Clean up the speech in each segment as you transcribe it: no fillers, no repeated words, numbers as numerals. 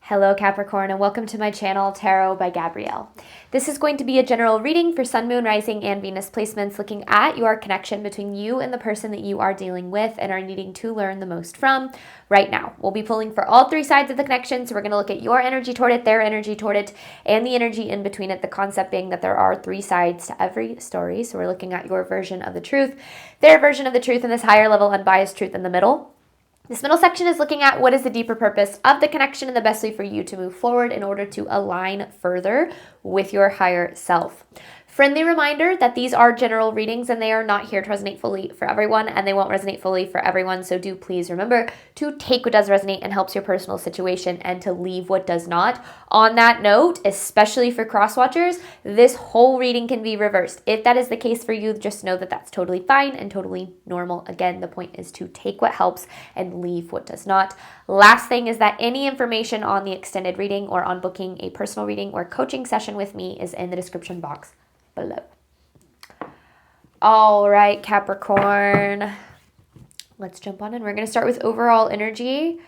Hello Capricorn and welcome to my channel Tarot by Gabrielle. This is going to be a general reading for Sun, Moon, Rising, and Venus placements looking at your connection between you and the person that you are dealing with and are needing to learn the most from right now. We'll be pulling for all three sides of the connection, so we're going to look at your energy toward it, their energy toward it, and the energy in between it, the concept being that there are three sides to every story. So we're looking at your version of the truth, their version of the truth, and this higher level unbiased truth in the middle. This middle section is looking at what is the deeper purpose of the connection and the best way for you to move forward in order to align further with your higher self. Friendly reminder that these are general readings and they are not here to resonate fully for everyone, and they won't resonate fully for everyone. So do please remember to take what does resonate and helps your personal situation and to leave what does not. On that note, especially for cross watchers, this whole reading can be reversed. If that is the case for you, just know that that's totally fine and totally normal. Again, the point is to take what helps and leave what does not. Last thing is that any information on the extended reading or on booking a personal reading or coaching session with me is in the description box below. All right, Capricorn, let's jump on in. We're going to start with overall energy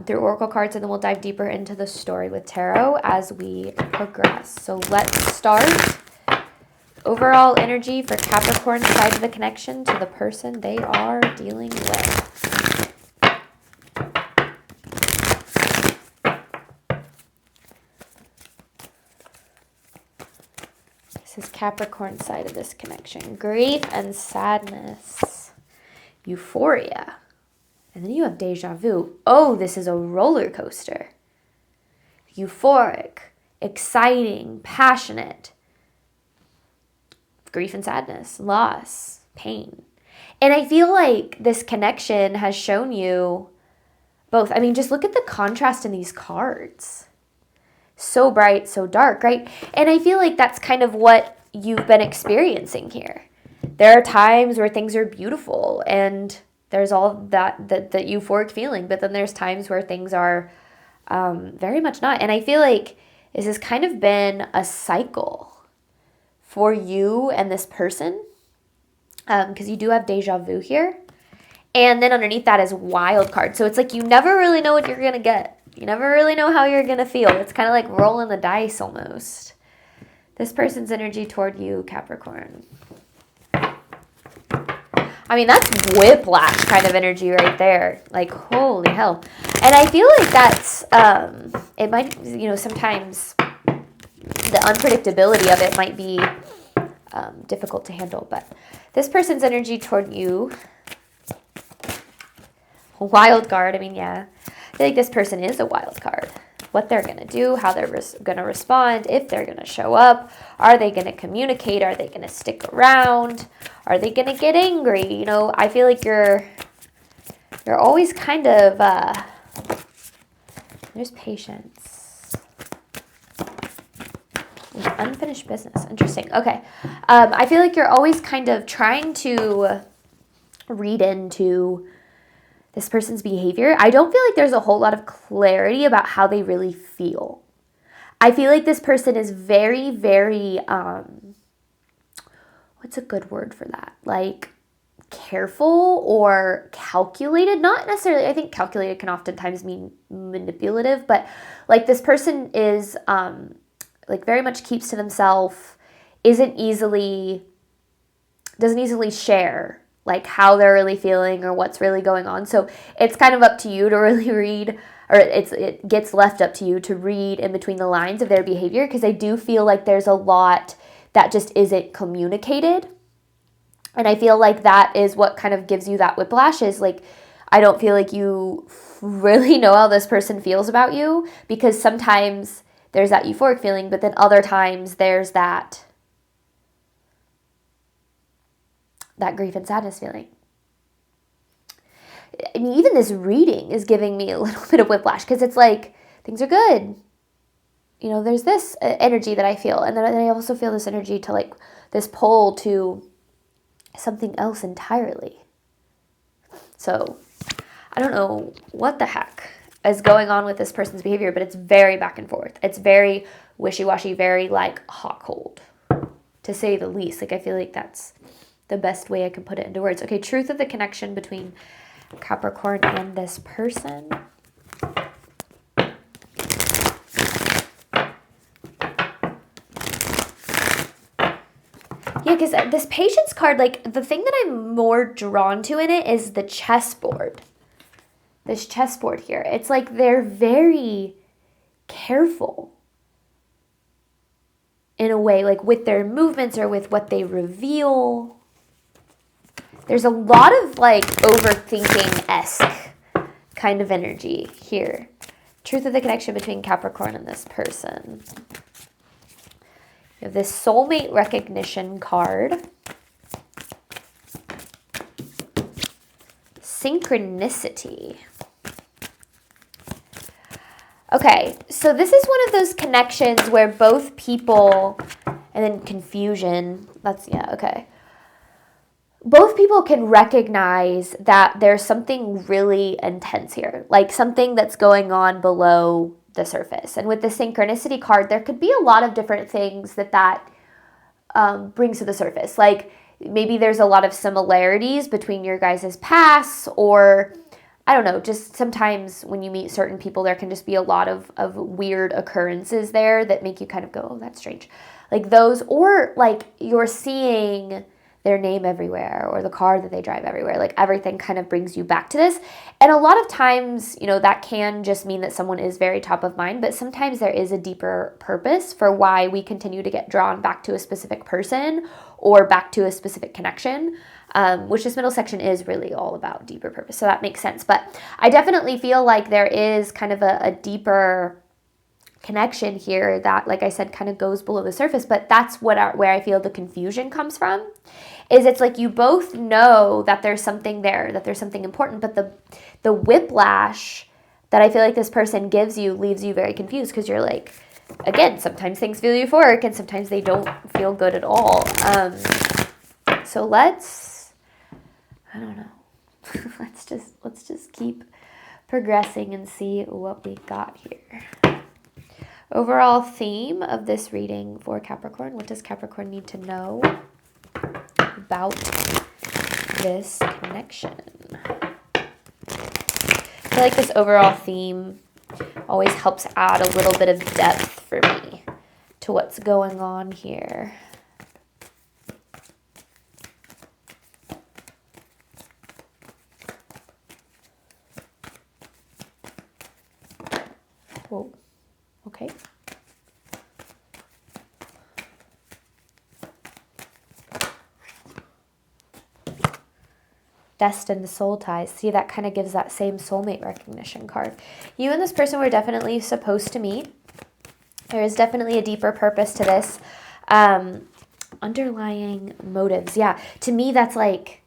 through oracle cards, and then we'll dive deeper into the story with tarot as we progress. So let's start. Overall energy for Capricorn side of the connection to the person they are dealing with. This is Capricorn side of this connection. Grief and sadness. Euphoria. And then you have deja vu. Oh, this is a roller coaster. Euphoric, exciting, passionate. Grief and sadness, loss, pain. And I feel like this connection has shown you both. I mean, just look at the contrast in these cards. So bright, so dark, right? And I feel like that's kind of what you've been experiencing here. There are times where things are beautiful and there's all that euphoric feeling, but then there's times where things are very much not. And I feel like this has kind of been a cycle for you and this person, because you do have deja vu here. And then underneath that is wild card. So it's like you never really know what you're going to get. You never really know how you're going to feel. It's kind of like rolling the dice almost. This person's energy toward you, Capricorn. I mean, that's whiplash kind of energy right there. Like, holy hell. And I feel like that's, it might, sometimes the unpredictability of it might be difficult to handle. But this person's energy toward you, wild card, I mean, yeah. I feel like this person is a wild card. What they're going to do, how they're going to respond, if they're going to show up, are they going to communicate, are they going to stick around, are they going to get angry? I feel like you're always kind of, there's patience. Unfinished business. Interesting. Okay. I feel like you're always kind of trying to read into this person's behavior. I don't feel like there's a whole lot of clarity about how they really feel. I feel like this person is very, very, what's a good word for that? Like careful or calculated. Not necessarily, I think calculated can oftentimes mean manipulative, but like this person is like very much keeps to themselves, doesn't easily share like how they're really feeling or what's really going on. So it's kind of up to you to really read, or it gets left up to you to read in between the lines of their behavior, because I do feel like there's a lot that just isn't communicated. And I feel like that is what kind of gives you that whiplash, is like, I don't feel like you really know how this person feels about you, because sometimes there's that euphoric feeling, but then other times there's that grief and sadness feeling. I mean, even this reading is giving me a little bit of whiplash, because it's like, things are good. There's this energy that I feel, and then I also feel this energy to like this pull to something else entirely. So I don't know what the heck is going on with this person's behavior, but it's very back and forth. It's very wishy-washy, very like hot cold, to say the least. Like, I feel like that's the best way I can put it into words. Okay, truth of the connection between Capricorn and this person. Yeah, because this patience card, like, the thing that I'm more drawn to in it is the chessboard. This chessboard here. It's like they're very careful in a way, like with their movements or with what they reveal. There's a lot of like overthinking-esque kind of energy here. Truth of the connection between Capricorn and this person. You have this soulmate recognition card. Synchronicity. Okay, so this is one of those connections where both people, and then confusion, that's, yeah, okay. Both people can recognize that there's something really intense here, like something that's going on below the surface. And with the synchronicity card, there could be a lot of different things that brings to the surface. Like maybe there's a lot of similarities between your guys' pasts, or I don't know, just sometimes when you meet certain people, there can just be a lot of weird occurrences there that make you kind of go, oh, that's strange. Like those, or like you're seeing their name everywhere or the car that they drive everywhere. Like everything kind of brings you back to this. And a lot of times, you know, that can just mean that someone is very top of mind, but sometimes there is a deeper purpose for why we continue to get drawn back to a specific person or back to a specific connection, which this middle section is really all about deeper purpose. So that makes sense. But I definitely feel like there is kind of a deeper connection here that, like I said, kind of goes below the surface. But that's where I feel the confusion comes from. Is it's like you both know that there's something there, that there's something important, but the whiplash that I feel like this person gives you leaves you very confused, because you're like, again, sometimes things feel euphoric and sometimes they don't feel good at all. So let's, I don't know, let's just keep progressing and see what we got here. Overall theme of this reading for Capricorn. What does Capricorn need to know about this connection? I feel like this overall theme always helps add a little bit of depth for me to what's going on here. Whoa. Okay. Destined soul ties. See, that kind of gives that same soulmate recognition card. You and this person were definitely supposed to meet. There is definitely a deeper purpose to this. Underlying motives. Yeah, to me, that's like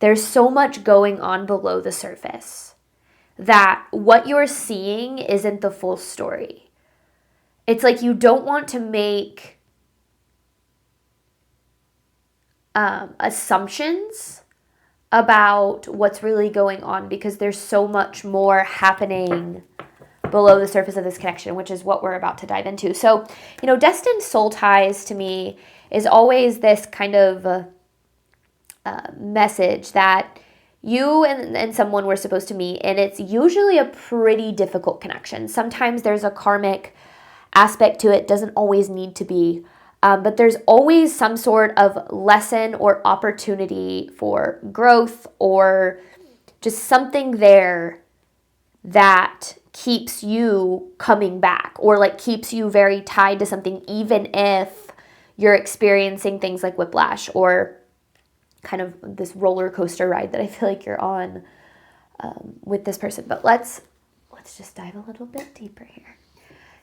there's so much going on below the surface that what you're seeing isn't the full story. It's like you don't want to make assumptions about what's really going on, because there's so much more happening below the surface of this connection, which is what we're about to dive into. So, you know, destined soul ties to me is always this kind of message that you and someone were supposed to meet, and it's usually a pretty difficult connection. Sometimes there's a karmic aspect to it, doesn't always need to be, but there's always some sort of lesson or opportunity for growth, or just something there that keeps you coming back, or like keeps you very tied to something, even if you're experiencing things like whiplash or kind of this roller coaster ride that I feel like you're on with this person. But let's just dive a little bit deeper here.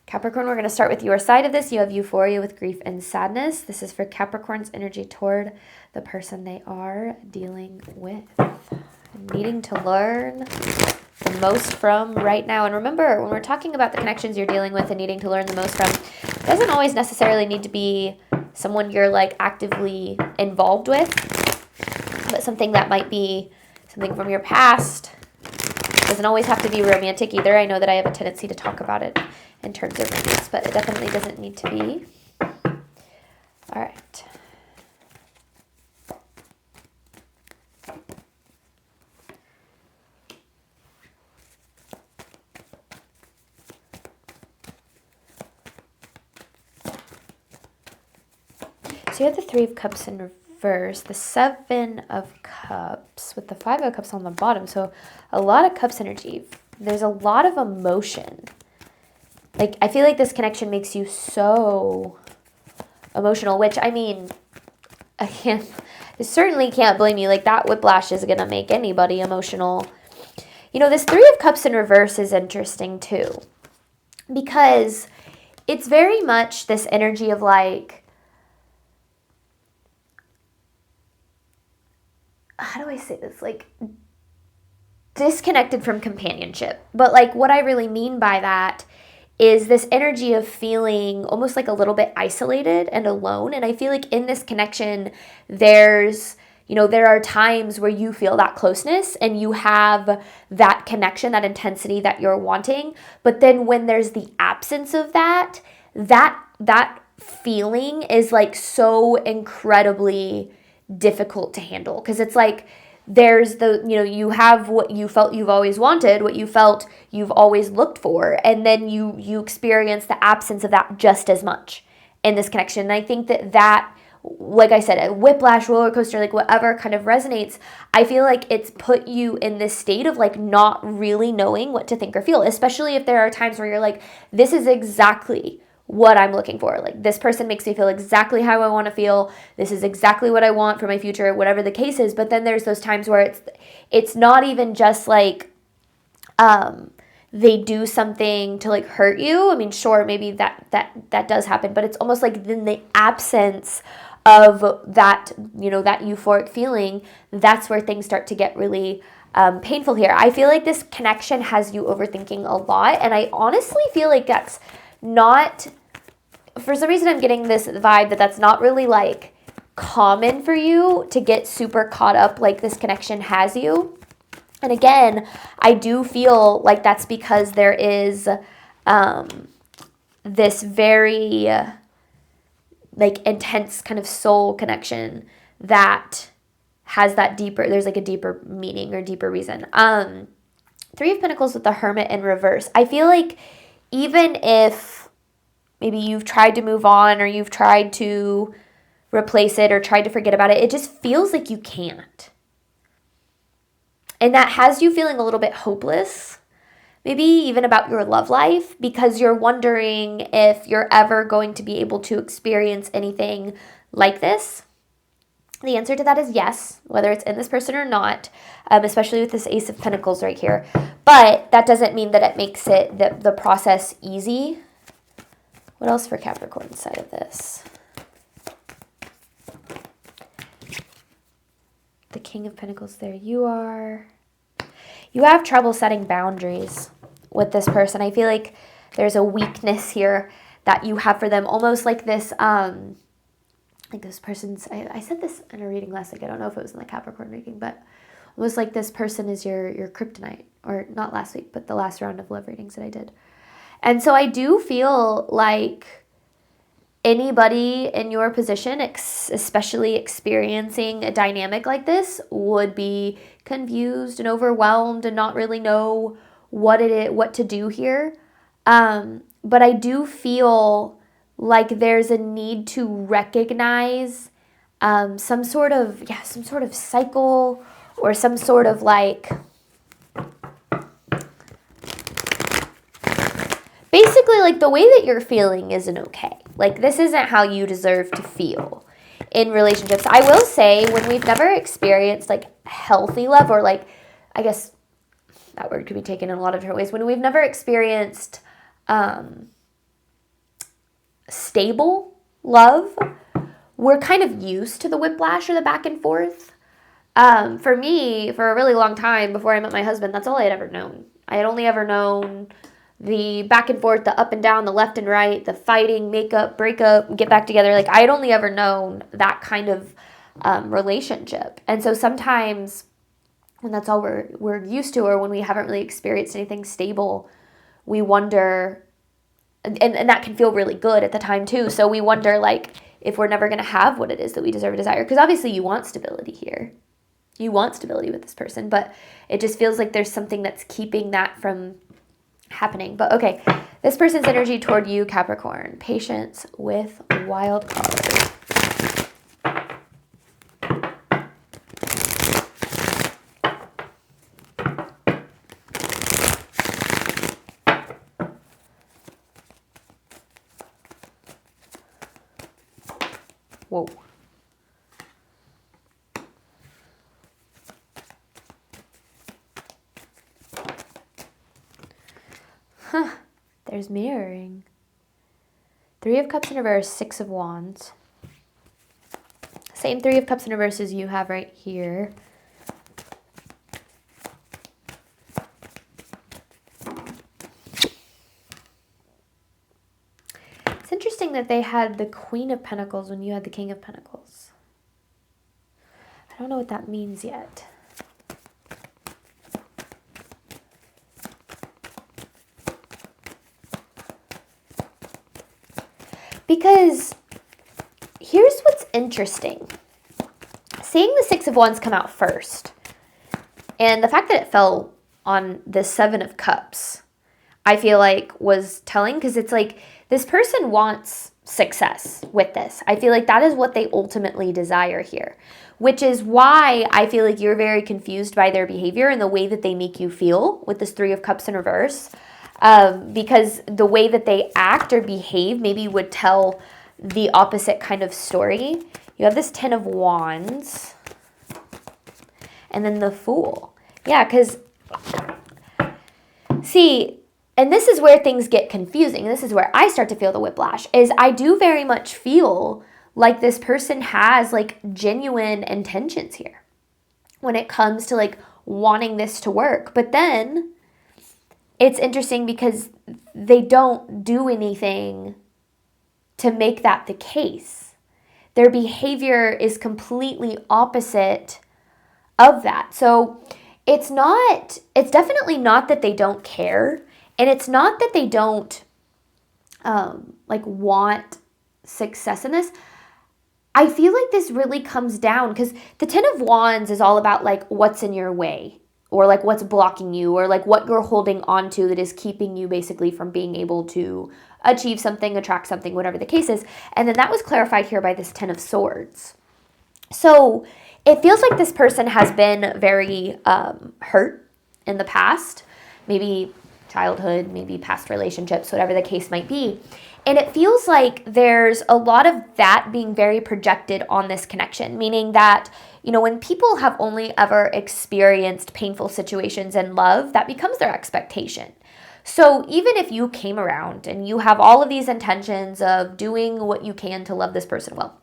Capricorn, we're going to start with your side of this. You have euphoria with grief and sadness. This is for Capricorn's energy toward the person they are dealing with, needing to learn the most from right now. And remember, when we're talking about the connections you're dealing with and needing to learn the most from, it doesn't always necessarily need to be someone you're like actively involved with, but something that might be something from your past. It doesn't always have to be romantic either. I know that I have a tendency to talk about it in terms of romance, but it definitely doesn't need to be. All right. So you have the Three of Cups in reverse, the Seven of Cups with the Five of Cups on the bottom. So a lot of Cups energy. There's a lot of emotion. Like, I feel like this connection makes you so emotional, which, I mean, I certainly can't blame you. Like, that whiplash is going to make anybody emotional. You know, this Three of Cups in reverse is interesting too, because it's very much this energy of like, how do I say this? Like, disconnected from companionship. But like, what I really mean by that is this energy of feeling almost like a little bit isolated and alone. And I feel like in this connection, there's, you know, there are times where you feel that closeness and you have that connection, that intensity that you're wanting. But then when there's the absence of that feeling is like so incredibly difficult to handle, because it's like there's the, you know, you have what you felt you've always wanted, what you felt you've always looked for, and then you experience the absence of that just as much in this connection. And I think that, like I said, a whiplash, roller coaster, like whatever kind of resonates, I feel like it's put you in this state of like not really knowing what to think or feel, especially if there are times where you're like, this is exactly what I'm looking for. Like, this person makes me feel exactly how I want to feel. This is exactly what I want for my future, whatever the case is. But then there's those times where it's not even just like they do something to like hurt you. I mean, sure, maybe that does happen, but it's almost like in the absence of that, you know, that euphoric feeling, that's where things start to get really painful here. I feel like this connection has you overthinking a lot, and I honestly feel like that's not, for some reason I'm getting this vibe that that's not really like common for you to get super caught up like this connection has you. And again, I do feel like that's because there is this very like intense kind of soul connection that has that deeper, there's like a deeper meaning or deeper reason. Three of Pentacles with the Hermit in reverse. I feel like even if maybe you've tried to move on or you've tried to replace it or tried to forget about it, it just feels like you can't. And that has you feeling a little bit hopeless, maybe even about your love life, because you're wondering if you're ever going to be able to experience anything like this. The answer to that is yes, whether it's in this person or not, especially with this Ace of Pentacles right here. But that doesn't mean that it makes it the process easy. What else for Capricorn side of this? The King of Pentacles there. You have trouble setting boundaries with this person. I feel like there's a weakness here that you have for them, almost like this, like this person's, I said this in a reading last week, I don't know if it was in the Capricorn reading, but almost like this person is your kryptonite, or not last week, but the last round of love readings that I did. And so I do feel like anybody in your position, especially experiencing a dynamic like this, would be confused and overwhelmed and not really know what to do here. But I do feel like there's a need to recognize some sort of cycle, or some sort of like, basically like the way that you're feeling isn't okay. Like, this isn't how you deserve to feel in relationships. I will say, when we've never experienced like healthy love, or like, I guess that word could be taken in a lot of different ways, when we've never experienced stable love, we're kind of used to the whiplash or the back and forth. For me, for a really long time before I met my husband, that's all I had ever known. I had only ever known the back and forth, the up and down, the left and right, the fighting, make up, break up, get back together. Like, I had only ever known that kind of relationship. And so sometimes when that's all we're used to, or when we haven't really experienced anything stable, we wonder, and that can feel really good at the time too. So we wonder, like, if we're never going to have what it is that we deserve or desire. Because obviously you want stability here. You want stability with this person, but it just feels like there's something that's keeping that from happening. But okay, this person's energy toward you, Capricorn. Patience with wild card. Whoa. Huh. There's mirroring. 3 of Cups in reverse, 6 of Wands. Same 3 of Cups in reverse as you have right here. It's interesting that they had the Queen of Pentacles when you had the King of Pentacles. I don't know what that means yet. Because here's what's interesting. Seeing the 6 of Wands come out first, and the fact that it fell on the 7 of Cups, I feel like was telling, because it's like this person wants success with this. I feel like that is what they ultimately desire here, which is why I feel like you're very confused by their behavior and the way that they make you feel with this 3 of Cups in reverse. Because the way that they act or behave maybe would tell the opposite kind of story. You have this 10 of Wands and then the Fool. Yeah, because see, and this is where things get confusing. This is where I start to feel the whiplash, is I do very much feel like this person has like genuine intentions here when it comes to like wanting this to work. But then it's interesting because they don't do anything to make that the case. Their behavior is completely opposite of that. So it's definitely not that they don't care, and it's not that they don't like want success in this. I feel like this really comes down because the 10 of Wands is all about like what's in your way, or like what's blocking you, or like what you're holding on to that is keeping you basically from being able to achieve something, attract something, whatever the case is. And then that was clarified here by this 10 of Swords. So it feels like this person has been very hurt in the past, maybe childhood, maybe past relationships, whatever the case might be. And it feels like there's a lot of that being very projected on this connection, meaning that, you know, when people have only ever experienced painful situations in love, that becomes their expectation. So even if you came around and you have all of these intentions of doing what you can to love this person well,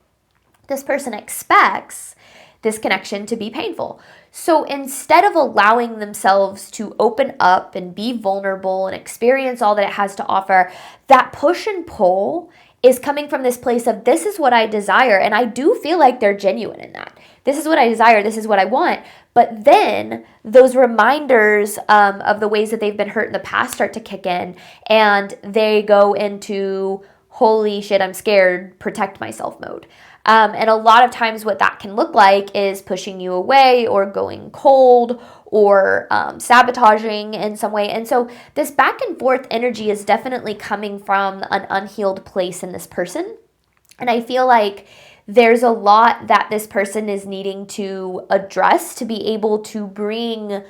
this person expects this connection to be painful. So instead of allowing themselves to open up and be vulnerable and experience all that it has to offer, that push and pull is coming from this place of, this is what I desire. And I do feel like they're genuine in that. This is what I desire. This is what I want. But then those reminders of the ways that they've been hurt in the past start to kick in, and they go into, holy shit, I'm scared, protect myself mode. And a lot of times what that can look like is pushing you away or going cold or sabotaging in some way. And so this back and forth energy is definitely coming from an unhealed place in this person. And I feel like there's a lot that this person is needing to address to be able to bring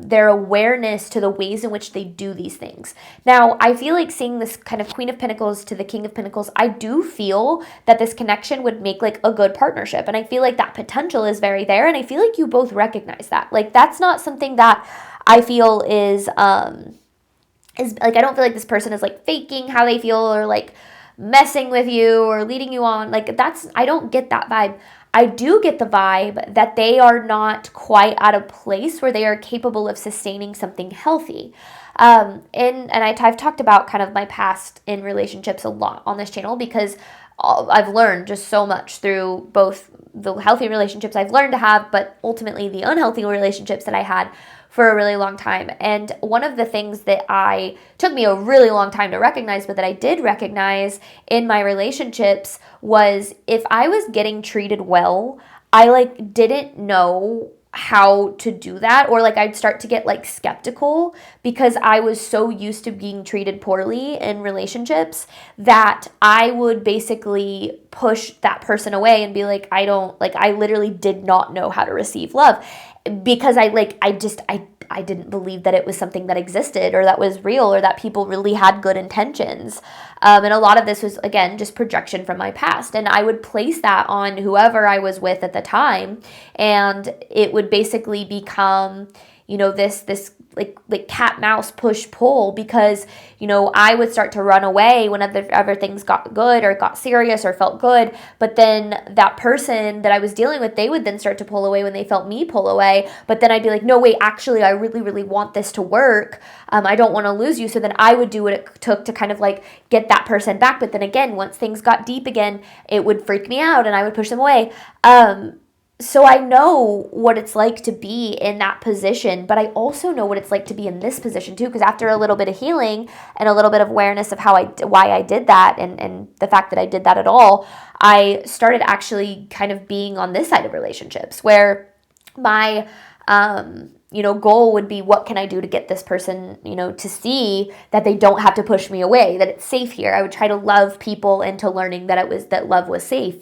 their awareness to the ways in which they do these things. Now, I feel like seeing this kind of Queen of Pentacles to the King of Pentacles, I do feel that this connection would make like a good partnership. And I feel like that potential is very there. And I feel like you both recognize that. Like, that's not something that I feel is like, I don't feel like this person is like faking how they feel or like messing with you or leading you on. Like, I don't get that vibe. I do get the vibe that they are not quite at a place where they are capable of sustaining something healthy. I've talked about kind of my past in relationships a lot on this channel, because I've learned just so much through both the healthy relationships I've learned to have, but ultimately the unhealthy relationships that I had for a really long time. And one of the things that took me a really long time to recognize, but that I did recognize in my relationships, was if I was getting treated well, I like didn't know how to do that, or like I'd start to get like skeptical because I was so used to being treated poorly in relationships that I would basically push that person away and be like, I literally did not know how to receive love, because I I didn't believe that it was something that existed or that was real or that people really had good intentions. And a lot of this was, again, just projection from my past. And I would place that on whoever I was with at the time. And it would basically become, this like cat mouse push pull, because I would start to run away whenever things got good or got serious or felt good, but then that person that I was dealing with, they would then start to pull away when they felt me pull away. But then I'd be like, no, wait, actually I really want this to work. I don't want to lose you. So then I would do what it took to kind of like get that person back. But then again, once things got deep again, it would freak me out and I would push them away. So I know what it's like to be in that position, but I also know what it's like to be in this position too, because after a little bit of healing and a little bit of awareness of why I did that and the fact that I did that at all, I started actually kind of being on this side of relationships where my goal would be, what can I do to get this person, to see that they don't have to push me away, that it's safe here. I would try to love people into learning that love was safe.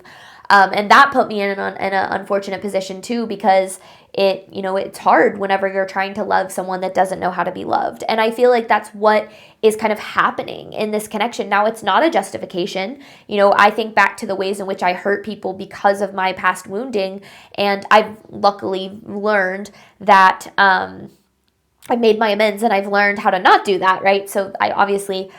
And that put me in an unfortunate position too, because it's hard whenever you're trying to love someone that doesn't know how to be loved. And I feel like that's what is kind of happening in this connection. Now, it's not a justification. I think back to the ways in which I hurt people because of my past wounding. And I've luckily learned that I made my amends and I've learned how to not do that, right? So I obviously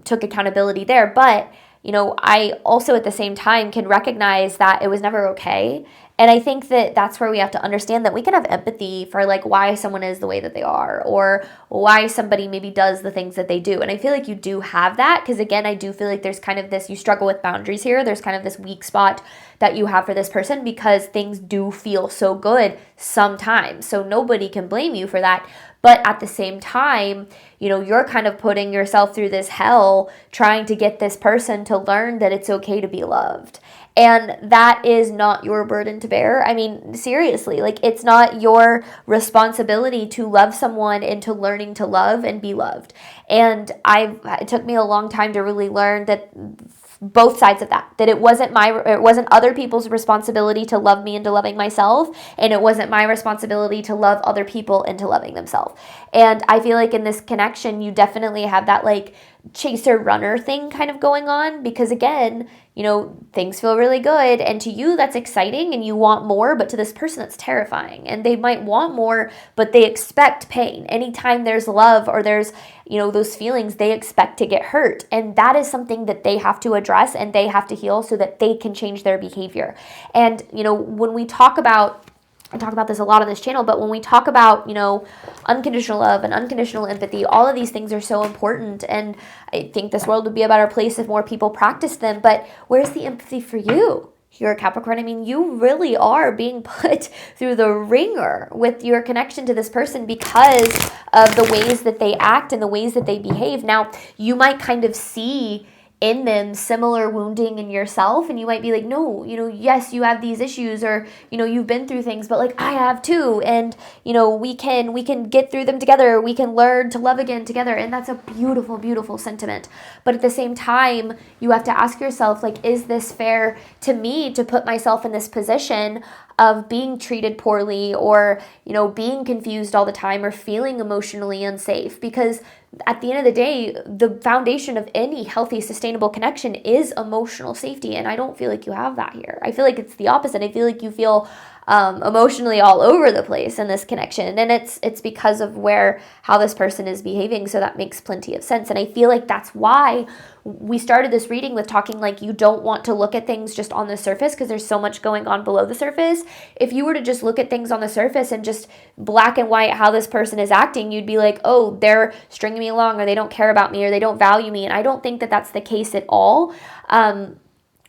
took accountability there. But I also at the same time can recognize that it was never okay. And I think that that's where we have to understand that we can have empathy for like why someone is the way that they are, or why somebody maybe does the things that they do. And I feel like you do have that, because again, I do feel like there's kind of this, you struggle with boundaries here. There's kind of this weak spot that you have for this person because things do feel so good sometimes. So nobody can blame you for that. But at the same time, you're kind of putting yourself through this hell trying to get this person to learn that it's okay to be loved. And that is not your burden to bear. I mean, seriously, like it's not your responsibility to love someone into learning to love and be loved. And it took me a long time to really learn that both sides of that it wasn't other people's responsibility to love me into loving myself, and it wasn't my responsibility to love other people into loving themselves. And I feel like in this connection, you definitely have that like chaser runner thing kind of going on, because again, things feel really good, and to you that's exciting and you want more, but to this person that's terrifying, and they might want more, but they expect pain. Anytime there's love or there's those feelings, they expect to get hurt, and that is something that they have to address and they have to heal so that they can change their behavior. And when we talk about, I talk about this a lot on this channel, but when we talk about, unconditional love and unconditional empathy, all of these things are so important. And I think this world would be a better place if more people practiced them. But where's the empathy for you? You're a Capricorn. I mean, you really are being put through the ringer with your connection to this person because of the ways that they act and the ways that they behave. Now, you might kind of see in them similar wounding in yourself, and you might be like, no, yes, you have these issues, or you've been through things, but like I have too, and we can get through them together, we can learn to love again together. And that's a beautiful sentiment. But at the same time, you have to ask yourself, like, is this fair to me to put myself in this position of being treated poorly, or being confused all the time, or feeling emotionally unsafe? Because at the end of the day, the foundation of any healthy, sustainable connection is emotional safety. And I don't feel like you have that here. I feel like it's the opposite. I feel like you feel emotionally all over the place in this connection. And it's because of how this person is behaving. So that makes plenty of sense. And I feel like that's why we started this reading with talking like you don't want to look at things just on the surface, because there's so much going on below the surface. If you were to just look at things on the surface and just black and white how this person is acting, you'd be like, oh, they're stringing me along, or they don't care about me, or they don't value me. And I don't think that that's the case at all.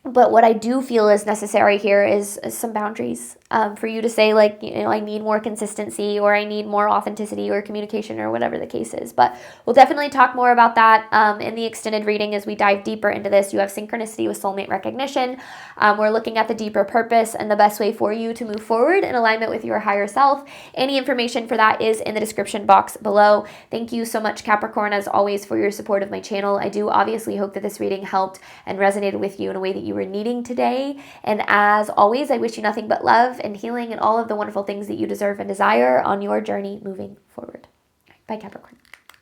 But what I do feel is necessary here is some boundaries for you to say, like, I need more consistency, or I need more authenticity or communication, or whatever the case is. But we'll definitely talk more about that in the extended reading as we dive deeper into this. You have synchronicity with soulmate recognition. We're looking at the deeper purpose and the best way for you to move forward in alignment with your higher self. Any information for that is in the description box below. Thank you so much, Capricorn, as always, for your support of my channel. I do obviously hope that this reading helped and resonated with you in a way that you were needing today. And as always, I wish you nothing but love, love and healing and all of the wonderful things that you deserve and desire on your journey moving forward. Bye, Capricorn.